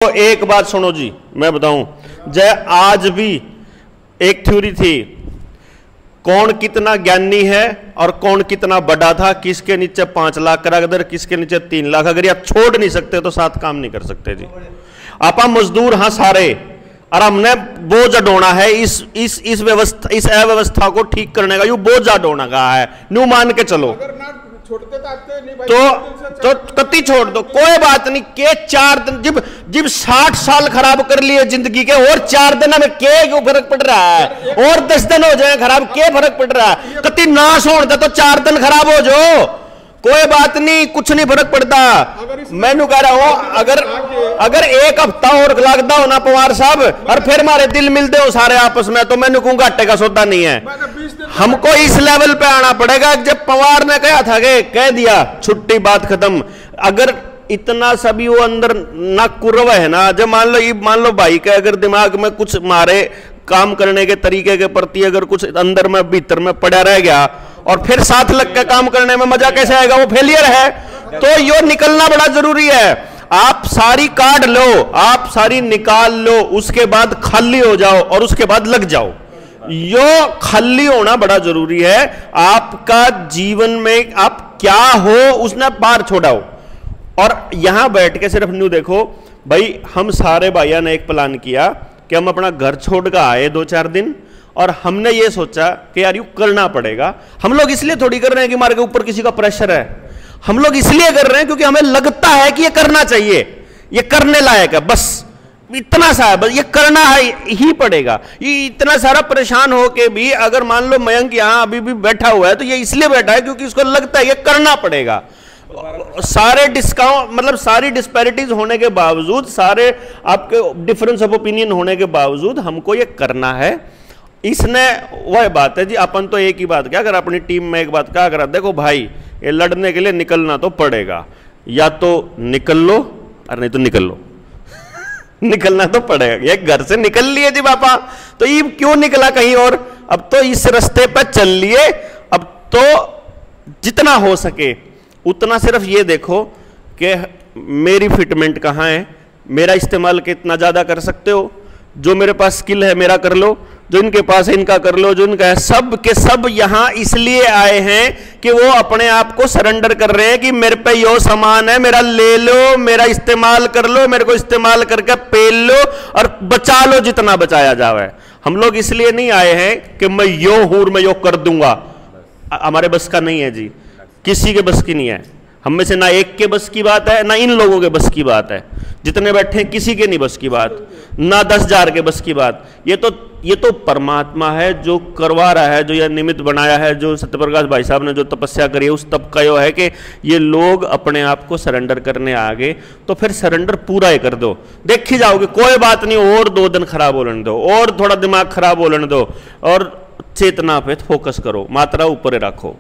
तो एक बात सुनो जी, मैं बताऊं, जय आज भी एक थ्योरी थी, कौन कितना ज्ञानी है और कौन कितना बड़ा था, किसके नीचे 5 लाख का अगर किसके नीचे 3 लाख, अगर आप छोड़ नहीं सकते तो साथ काम नहीं कर सकते जी। आपा मजदूर हाँ सारे, और हमने बोझ ढोना है इस व्यवस्था, इस अव्यवस्था को ठीक करने का, यू बोझ ढोना का है, न्यू मान के चलो। तो कति छोड़ दो, कोई बात नहीं के 4 दिन जब 60 साल खराब कर लिए जिंदगी के, और 4 दिन में के क्यों फर्क पड़ रहा है, और 10 दिन हो जाए खराब, के फर्क पड़ रहा है, कति नाश होता तो 4 दिन खराब हो जाओ, कोई बात नहीं, कुछ नहीं फर्क पड़ता। मैं कह रहा हूं अगर 1 हफ्ता और लगता हो ना पवार साहब, और फिर हमारे दिल मिलते हो सारे आपस में, तो मैं कहूंगा घाटे का सौदा नहीं है। हमको इस लेवल पे आना पड़ेगा, जब पवार ने कहा था कि कह दिया छुट्टी बात खत्म, अगर इतना सभी वो अंदर ना कुर्व है ना, जब मान लो भाई का अगर दिमाग में कुछ मारे काम करने के तरीके के प्रति अगर कुछ अंदर में भीतर में पड़ा रह गया, और फिर साथ लग के काम करने में मजा कैसे आएगा, वो फेलियर है। तो यो निकलना बड़ा जरूरी है, आप सारी काट लो, आप सारी निकाल लो, उसके बाद खाली हो जाओ और उसके बाद लग जाओ। यो खाली होना बड़ा जरूरी है, आपका जीवन में आप क्या हो उसने बाहर छोड़ाओ। और यहां बैठ के सिर्फ न्यू देखो भाई, हम सारे भाइयों ने एक प्लान किया कि हम अपना घर छोड़ कर आए 2-4 दिन, और हमने ये सोचा कि यार यू करना पड़ेगा। हम लोग इसलिए थोड़ी कर रहे हैं कि हमारे के ऊपर किसी का प्रेशर है, हम लोग इसलिए कर रहे हैं क्योंकि हमें लगता है कि ये करना चाहिए, ये करने लायक है, बस इतना सा है, बस ये करना है ही पड़ेगा। ये इतना सारा परेशान हो के भी अगर मान लो मयंक यहां अभी भी बैठा हुआ है, तो ये इसलिए बैठा है क्योंकि उसको लगता है ये करना पड़ेगा। सारे डिस्काउंट मतलब सारी डिस्पैरिटीज होने के बावजूद, सारे आपके डिफरेंस ऑफ ओपिनियन होने के बावजूद हमको ये करना है। इसने वह बात है जी, अपन तो एक ही बात क्या, अगर अपनी टीम में एक बात क्या करा, देखो भाई ये लड़ने के लिए निकलना तो पड़ेगा, या तो निकल लो और नहीं तो निकल लो निकलना तो पड़ेगा। ये घर से निकल लिए जी पापा, तो ये क्यों निकला कहीं और, अब तो इस रास्ते पर चल लिए। अब तो जितना हो सके उतना सिर्फ ये देखो कि मेरी फिटमेंट कहाँ है, मेरा इस्तेमाल कितना ज्यादा कर सकते हो, जो मेरे पास स्किल है मेरा कर लो, जो इनके पास है इनका कर लो, जो इनका है, सब के सब यहां इसलिए आए हैं कि वो अपने आप को सरेंडर कर रहे हैं कि मेरे पे यो सामान है, मेरा ले लो, मेरा इस्तेमाल कर लो, मेरे को इस्तेमाल करके पेल लो और बचा लो जितना बचाया जाए। हम लोग इसलिए नहीं आए हैं कि मैं यो हूं मैं यो कर दूंगा, हमारे बस का नहीं है जी, किसी के बस की नहीं है। हम में से ना एक के बस की बात है, ना इन लोगों के बस की बात है, जितने बैठे हैं किसी के नहीं बस की बात, ना 10,000 के बस की बात। ये तो परमात्मा है जो करवा रहा है, जो यह निमित्त बनाया है, जो सत्यप्रकाश भाई साहब ने जो तपस्या करी है, उस तब का यो है कि ये लोग अपने आप को सरेंडर करने आ गए, तो फिर सरेंडर पूरा ही कर दो, देखी जाओगे कोई बात नहीं, और 2 दिन खराब होने दो, और थोड़ा दिमाग खराब होने दो, और चेतना पे फोकस करो, मात्रा ऊपर रखो।